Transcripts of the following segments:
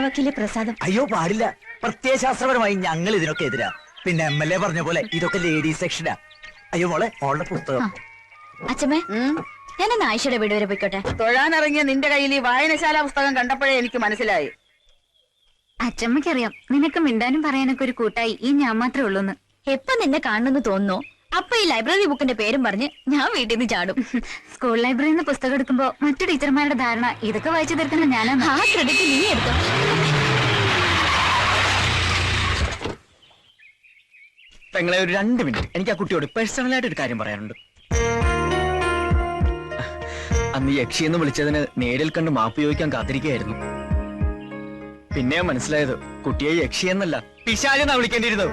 വക്കീലെ പ്രസാദം. അയ്യോ പാടില്ല, പ്രത്യയശാസ്ത്രപരമായി ഞങ്ങൾ ഇതിനൊക്കെ എതിരാ. പിന്നെ MLA പറഞ്ഞ പോലെ ഇതൊക്കെ ലേഡീസ് സെക്ഷനാ. അയ്യോ മോളെ, മോളുടെ പുസ്തകം. അച്ഛമ്മേ, ഞാനെന്ന് ആയിഷയുടെ വീട് വരെ പോയിക്കോട്ടെ. തൊഴാനിറങ്ങിയ നിന്റെ കയ്യിൽ ഈ വായനശാല പുസ്തകം കണ്ടപ്പോഴേ എനിക്ക് മനസ്സിലായി. അച്ഛമ്മക്കറിയാം നിനക്ക് മിണ്ടാനും പറയാനൊക്കെ ഒരു കൂട്ടായി ഈ ഞാൻ മാത്രമേ ഉള്ളൂന്ന്. എപ്പൊ നിന്നെ കാണുന്നു തോന്നുന്നു അപ്പൊ ഈ ലൈബ്രറി ബുക്കിന്റെ പേരും പറഞ്ഞ് ഞാൻ വീട്ടിൽ നിന്ന് ചാടും. സ്കൂൾ ലൈബ്രറിയിൽ നിന്ന് പുസ്തകം എടുക്കുമ്പോ മറ്റു ടീച്ചർമാരുടെ ധാരണ ഇതൊക്കെ വായിച്ചു തീർക്കുന്ന ഞാനാണ്. ആ ക്രെഡിറ്റ് നീ എടുത്തോ. പെങ്ങളെ ഒരു 2 മിനിറ്റ്, എനിക്ക് ആ കുട്ടിയോട് പേഴ്സണലായിട്ട് ഒരു കാര്യം പറയാനുണ്ട്. അന്ന് യക്ഷിയെന്ന് വിളിച്ചതിന് നേരിൽ കണ്ട് മാപ്പ് ചോദിക്കാൻ കാത്തിരിക്കുകയായിരുന്നു. പിന്നെ മനസ്സിലായത് കുട്ടിയെ യക്ഷിയെന്നല്ല പിശാചെന്നാ വിളിക്കേണ്ടിയിരുന്നത്.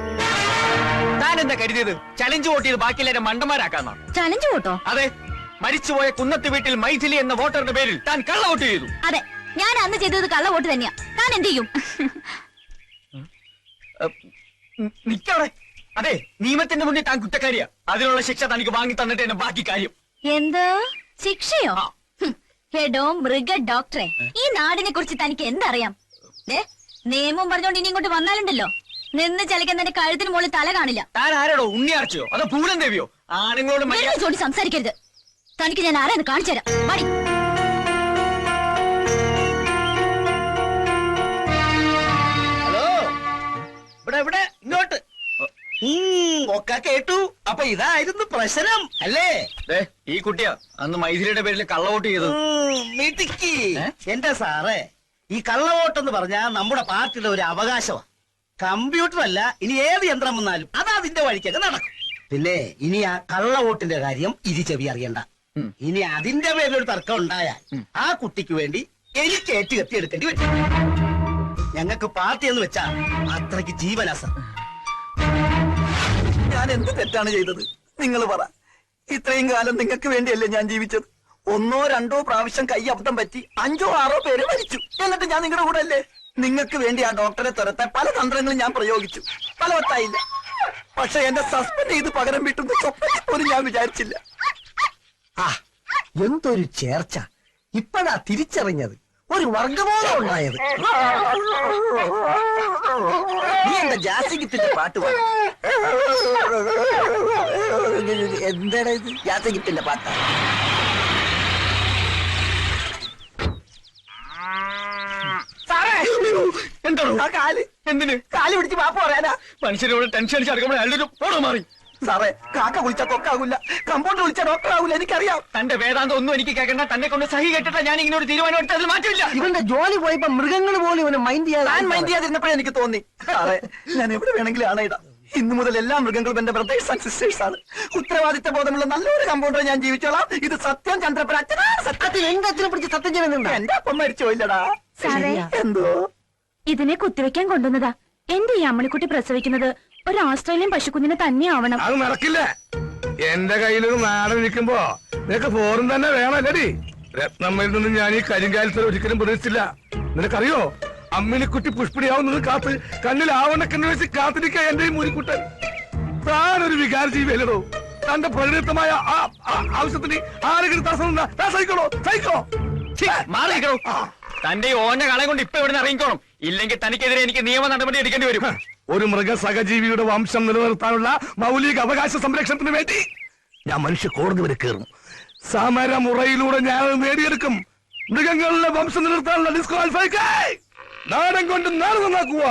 താൻ എന്താ കരുതിയത്? ചലഞ്ച് വോട്ട് ചെയ്ത് ബാക്കിയെല്ലാവരും മണ്ടന്മാരാക്കാന്നാ? ചലഞ്ച് വോട്ടോ? അതെ, മരിച്ചുപോയ കുന്നത്ത് വീട്ടിൽ മൈഥിലി എന്ന വോട്ടറുടെ പേരിൽ താൻ കള്ള വോട്ട് ചെയ്തു. അതെ, ഞാൻ അന്ന് ചെയ്തത് കള്ള വോട്ട് തന്നെയാ. താൻ എന്ത് ചെയ്യും? നിക്കവിടെ. അതെ, നിയമത്തിന്റെ മുന്നിൽ താൻ കുറ്റക്കാരിയാ. അതിനുള്ള ശിക്ഷ തനിക്ക് വാങ്ങി തന്നിട്ട് തന്നെ ബാക്കി കാര്യം. എന്ത് ശിക്ഷയോ? ഹെഡോ മൃഗ ഡോക്ടറെ, ഈ നാടിനെ കുറിച്ച് തനിക്ക് എന്തറിയാം? നിയമം പറഞ്ഞോണ്ട് ഇനി ഇങ്ങോട്ട് വന്നാലുണ്ടല്ലോ, നിന്ന് ചലിക്കാൻ തന്റെ കഴുത്തിന് മുകളിൽ തല കാണില്ല. താൻ ആരോടോ, ഉണ്ണിയാർച്ചയോ അതോ പൂലൻ ദേവിയോ? ആണുങ്ങളോട് ചോടി സംസാരിക്കരുത്. തനിക്ക് ഞാൻ ആരാന്ന് കാണിച്ചു തരാം. മടി. ഹലോ, ഇവിടെ ഇങ്ങോട്ട്. ഒക്കെ കേട്ടു. അപ്പൊ ഇതായിരുന്നു പ്രശ്നം അല്ലേ? ഈ കുട്ടിയാ അന്ന് മൈഥിലിയുടെ പേരിൽ കള്ളവോട്ട് ചെയ്തത്. മിടുക്കി. എന്റെ സാറേ, ഈ കള്ളവോട്ടെന്ന് പറഞ്ഞാൽ നമ്മുടെ പാർട്ടിയുടെ ഒരു അവകാശമാണ്. കമ്പ്യൂട്ടർ അല്ല, ഇനി ഏത് യന്ത്രം വന്നാലും അത് അതിന്റെ വഴിക്കൊക്കെ നടക്കും. പിന്നെ ഇനി ആ കള്ളവോട്ടിന്റെ കാര്യം ചെവി അറിയണ്ട. ഇനി അതിന്റെ പേരിലൊരു തർക്കം ഉണ്ടായാൽ ആ കുട്ടിക്ക് വേണ്ടി എനിക്ക് ഏറ്റുകത്തി എടുക്കേണ്ടി വരും. ഞങ്ങൾക്ക് പാർട്ടി എന്ന് വെച്ചാ അത്രയ്ക്ക് ജീവനാസം. ഞാൻ എന്ത് തെറ്റാണ് ചെയ്തത്? നിങ്ങൾ പറ. ഇത്രയും കാലം നിങ്ങൾക്ക് വേണ്ടിയല്ലേ ഞാൻ ജീവിച്ചത്? 1 or 2 പ്രാവശ്യം കൈ അബദ്ധം പറ്റി 5 or 6 പേര് മരിച്ചു. എന്നിട്ട് ഞാൻ നിങ്ങളുടെ കൂടെ അല്ലേ? നിങ്ങൾക്ക് വേണ്ടി ആ ഡോക്ടറെ തുരത്താൻ പല തന്ത്രങ്ങളും ഞാൻ പ്രയോഗിച്ചു. ഫലവത്തായില്ല. പക്ഷെ എന്നെ സസ്പെൻഡ് ചെയ്ത് പകരം വീട്ടുന്ന സ്വപ്നത്തിൽ പോലും ഞാൻ വിചാരിച്ചില്ല. എന്തൊരു ചേർച്ച! ഇപ്പഴാ തിരിച്ചറിഞ്ഞത്, ഒരു വർഗബോധം ഉണ്ടായത്. നീ എന്താ ജാസിഗിത്തിന്റെ പാട്ട് പാടും? എന്താണ് ഇത്? ജാസിഗിത്തിന്റെ പാട്ടാ. എന്തോ ആ കാല് എന്തിന്? കാല് പിടിച്ച് പാപ്പ പറയാനാ? മനുഷ്യരോട് ടെൻഷൻ അടിച്ച് അടുക്കുമ്പോൾ അയാളുടെ ഫോട്ടോ മാറി. സാറേ, കാക്ക വിളിച്ചാൽ കൊക്കാകൂല, കമ്പൗണ്ടർ വിളിച്ചാൽ ഡോക്ടർ ആകൂല, എനിക്കറിയാം. തന്റെ വേദാന്തം ഒന്നും എനിക്ക് കേൾക്കണ്ട. തന്നെ കൊണ്ട് സഹി കേട്ടിട്ടാ ഞാൻ ഇങ്ങനെ ഒരു തീരുമാനം എടുത്തതിൽ മാറ്റമില്ല. ഇവന്റെ ജോലി പോയപ്പോ മൃഗങ്ങൾ പോലും ഇവനെ മൈൻഡ് ചെയ്യാതിരുന്നപ്പോഴേ എനിക്ക് തോന്നി. സാറേ, ഞാൻ എവിടെ വേണമെങ്കിലും ആണയിടാം. ഇന്നു മുതൽ എല്ലാ മൃഗങ്ങളും എന്റെ ബ്രദേഴ്സ് ആൻഡ് സിസ്റ്റേഴ്സ് ആണ്. ഉത്തരവാദിത്ത ബോധമുള്ള നല്ലൊരു കമ്പൗണ്ടർ ഞാൻ ജീവിച്ചോളാം. ഇത് സത്യം. ചന്ദ്രപ്പൻ സത്യത്തിൽ എന്റെ അച്ഛനെ പിടിച്ച് സത്യം ചെയ്യുന്നുണ്ട്. എന്റെ അപ്പം മരിച്ചോയില്ലടാ. എന്തോ ഇതിനെ കുത്തിവെക്കാൻ കൊണ്ടുവന്നതാ. എന്റെ ഈ അമ്മളിക്കുട്ടി പ്രസവിക്കുന്നത് ഒരു ഓസ്ട്രേലിയൻ പശുക്കുഞ്ഞിനെ തന്നെ ആവണം. അത് നടക്കില്ല. എന്റെ കയ്യിലൊരു നാടൻ ഇരിക്കുമ്പോ നിനക്ക് ഫോറും തന്നെ വേണമല്ലടി. രത്നമ്മയിൽ നിന്ന് ഞാൻ ഈ കരിങ്കാലത്തിൽ ഒരിക്കലും പ്രതീക്ഷിച്ചില്ല. നിനക്കറിയോ, അമ്മിനിക്കുട്ടി പുഷ്പിടിയാവുന്നത് കാത്ത് കണ്ണിൽ ആവണക്കെന്ന് വെച്ച് കാത്തിരിക്കുക എന്റെ ഈ മുരിക്കുട്ടൻ. താനൊരു വികാര ജീവിയല്ലോ. തന്റെ പ്രകൃതമായ ആവശ്യത്തിന് ആരെങ്കിലും തടസ്സം സഹിക്കണോ? സഹിക്കോ? മാറിക്കണോ? തന്റെ ഈ ഓഞ്ഞ കളെ കൊണ്ട് ഇപ്പൊ ഇവിടെ ഇറങ്ങിക്കോണം. ഇല്ലെങ്കിൽ തനിക്കെതിരെ എനിക്ക് നിയമ നടപടി എടുക്കേണ്ടി വരും. ഒരു മൃഗ സഹജീവിയുടെ വംശം നിലനിർത്താനുള്ള മൗലിക അവകാശ സംരക്ഷണത്തിന് വേണ്ടി ഞാൻ മനുഷ്യ കോടതി വരെ കയറും. സമരമുറയിലൂടെ ഞാൻ നേടിയെടുക്കും. മൃഗങ്ങളുടെ വംശം നിലനിർത്താനുള്ള ഡിസ്ക്വാളിഫൈ. നാടൻ കൊണ്ട് നാട് നന്നാക്കുക,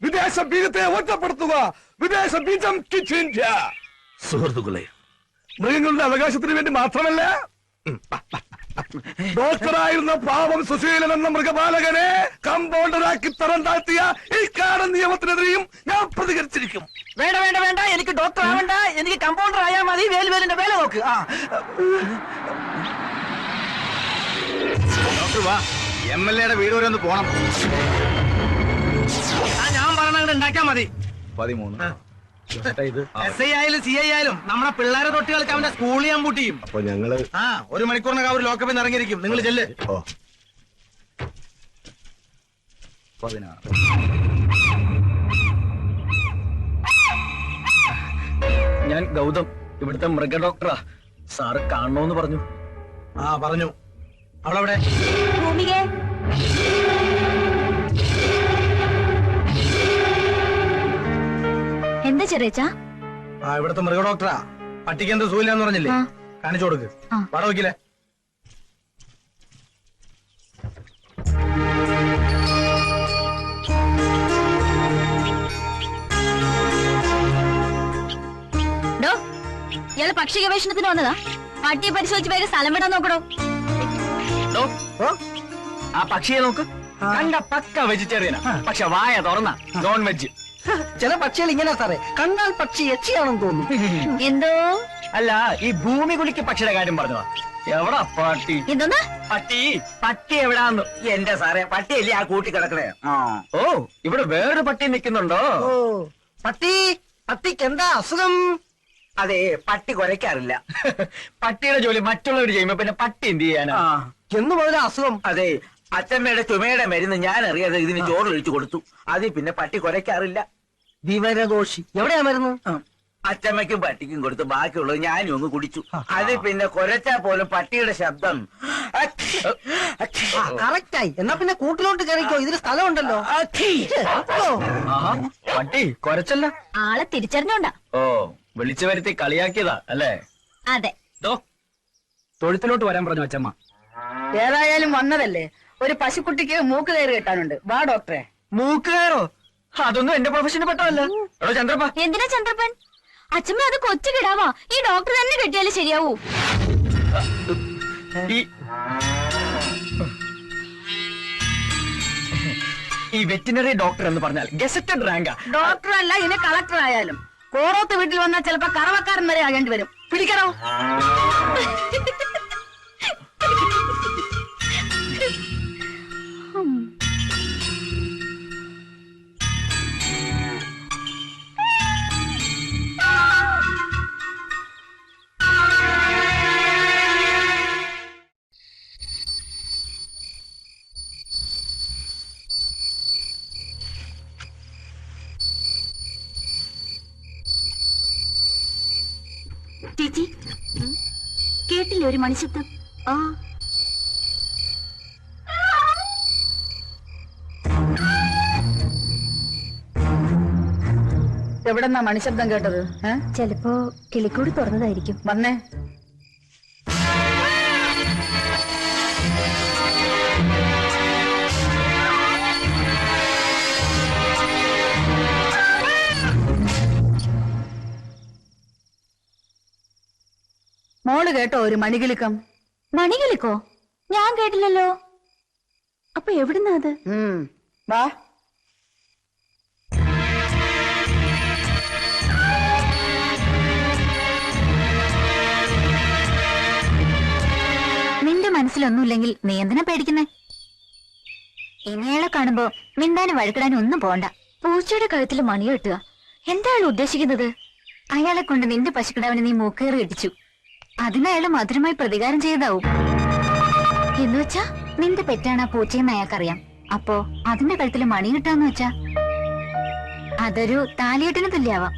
വിദേശ ബീജത്തെ ഒറ്റപ്പെടുത്തുക, വിദേശ ബീജം ഇന്ത്യ. സുഹൃത്തുക്കളെ, മൃഗങ്ങളുടെ അവകാശത്തിന് വേണ്ടി മാത്രമല്ല, ഡോക്ടറായിരുന്ന പാവം സുശീലൻ എന്ന മൃഗപാലകനെ കമ്പൗണ്ടറാക്കി തരം താഴ്ത്തിയ ഈ കാടൻ നിയമത്തിനെതിരെയും ഞാൻ പ്രതികരിച്ചിരിക്കും. വേണ്ട വേണ്ട വേണ്ട, എനിക്ക് ഡോക്ടർ ആവണ്ട, എനിക്ക് കമ്പൗണ്ടർ ആയാൽ മതി. വേലുവേലിന്റെ വേല നോക്ക്. ഡോക്ടർ വാ, MLA വീട് വരെ ഒന്ന് പോണം. ഞാൻ പറഞ്ഞ ഉണ്ടാക്കിയാ മതി. 13 SI ആയാലും CI ആയാലും നമ്മളെ പിള്ളേരെ തൊട്ടികൾക്ക് അവന്റെ സ്കൂളിൽ ഞാൻ പൂട്ടിയും. അപ്പൊ ഞങ്ങള് 1 മണിക്കൂറിനകം അവർ ലോക്കപ്പിൽ ഇറങ്ങിയിരിക്കും. നിങ്ങൾ ചെല്ല്. 16. ഞാൻ ഗൗതം, ഇവിടുത്തെ മൃഗ ഡോക്ടറാ. സാറ് കാണണോന്ന് പറഞ്ഞു. പറഞ്ഞു. അവളവിടെ ഭൂമികേ ചെറിയച്ചാ? ആ ഇവിടുത്തെ മൃഗ ഡോക്ടറാ. പട്ടിക്ക് എന്ത് സൂയില്ലാന്ന് പറഞ്ഞില്ലേ? ആ. കാണിച്ചു കൊടുക്ക്. ആ. വട വയ്ക്കില്ലേ? ഡോ, ഇയാള് പക്ഷി ഗവേഷണത്തിന് വന്നതാ? പട്ടിയെ പരിശോധിച്ച് വേറെ സ്ഥലം വിടാൻ നോക്കണോ? ആ പക്ഷിയെ നോക്ക്. കണ്ട പക്ക വെജിറ്റേറിയനാ, പക്ഷെ വായ തുറന്ന നോൺ വെജ്. ചില പക്ഷികൾ ഇങ്ങനെ സാറേ, കണ്ടാൽ പക്ഷി എച്ചിയാണെന്ന് തോന്നുന്നു. എന്തോ അല്ല, ഈ ഭൂമി കുലിക്ക് പക്ഷിയുടെ കാര്യം പറഞ്ഞതാ. എവിടാ പട്ടി? എന്തോന്നാ? പട്ടി എവിടാന്ന്? എന്റെ സാറേ, പട്ടിയല്ലേ ആ കൂട്ടി കിടക്കണേ. ഓ, ഇവിടെ വേറൊരു പട്ടി നിൽക്കുന്നുണ്ടോ? പട്ടിക്ക് എന്താ അസുഖം? അതെ, പട്ടി കുരയ്ക്കാറില്ല. പട്ടിയുടെ ജോലി മറ്റുള്ളവർ ചെയ്യുമ്പോ പിന്നെ പട്ടി എന്ത് ചെയ്യാനാ? എന്ന് മുതല അസുഖം? അതെ, അച്ഛമ്മയുടെ ചുമയുടെ മരുന്ന് ഞാൻ അറിയാതെ ഇതിന് ചോറിലൊഴിച്ചു കൊടുത്തു. അതിൽ പിന്നെ പട്ടി കുരയ്ക്കാറില്ല. വിവരഘോഷി എവിടെയാ മരുന്ന്? അച്ഛമ്മയ്ക്കും പട്ടിക്കും കൊടുത്ത് ബാക്കിയുള്ളത് ഞാനും ഒന്ന് കുടിച്ചു. അത് പിന്നെ കുരച്ചാ പോലും പട്ടിയുടെ ശബ്ദം കറക്റ്റായി. എന്നാ പിന്നെ കൂട്ടിലോട്ട് കയറിക്കോ, ഇതിന് സ്ഥലമുണ്ടല്ലോ. പട്ടി കുരച്ചല്ല, ആളെ തിരിച്ചറിഞ്ഞോണ്ടാ. ഓ, വിളിച്ചു വരുത്തി കളിയാക്കിയതാ അല്ലേ? അതെ. തൊഴുത്തിലോട്ട് വരാൻ പറഞ്ഞു അച്ഛമ്മ. ഏതായാലും വന്നതല്ലേ, ഒരു പശുക്കുട്ടിക്ക് മൂക്ക് കയറി കെട്ടാനുണ്ട്. വാ ഡോക്ടറെ. മൂക്ക് കയറോ? അതൊന്നും എന്റെ പ്രൊഫഷന് പെട്ടതല്ല. എടോ ചന്ദ്രപ്പ, എന്തിനാ ചന്ദ്രപ്പൻ? അച്ഛമ്മ അത് കൊച്ചു കിടാവാ. ഈ ഡോക്ടർ തന്നെ കെട്ടിയാലേ ശരിയാവൂ. ഈ വെറ്റിനറി ഡോക്ടർ എന്ന് പറഞ്ഞാൽ ഗസറ്റഡ് റാങ്കാ. ഡോക്ടർ അല്ല, ഇനി കളക്ടർ ആയാലും കോറോത്ത് വീട്ടിൽ വന്നാൽ ചിലപ്പോ കറവക്കാരൻ വരെ ആകേണ്ടി വരും. പിടിക്കണോ? ചേച്ചി, കേട്ടില്ലേ ഒരു മണിശബ്ദം? ആ, എവിടെന്നാ മണിശബ്ദം കേട്ടത്? ചിലപ്പോ കിളിക്കൂട് തുറന്നതായിരിക്കും. വന്നേ. മോള് കേട്ടോ ഒരു മണികിലുക്കം? മണികിളിക്കോ? ഞാൻ കേട്ടില്ലല്ലോ. അപ്പൊ എവിടുന്നാ അത്? വാ. നിന്റെ മനസ്സിലൊന്നുമില്ലെങ്കിൽ നീ എന്തിനാ പേടിക്കുന്നേ? ഇനിയാളെ കാണുമ്പോ മിണ്ടാനും വഴക്കിടാനും ഒന്നും പോണ്ട. പൂച്ചയുടെ കഴുത്തിൽ മണി കെട്ടുക എന്താണ് ഉദ്ദേശിക്കുന്നത്? അയാളെ കൊണ്ട് നിന്റെ പശുക്കിടാവിന് നീ മൂക്കേറി ഇടിച്ചു. അതിനയാള് മധുരമായി പ്രതികാരം ചെയ്താവും. എന്നുവെച്ചാ നിന്റെ പെറ്റാണ് ആ പൂച്ചയെന്ന് അയാൾക്കറിയാം. അപ്പോ അതിന്റെ കഴുത്തിൽ മണി കിട്ടാന്ന് വെച്ചാ അതൊരു താലികെട്ടിന് തുല്യാവാം.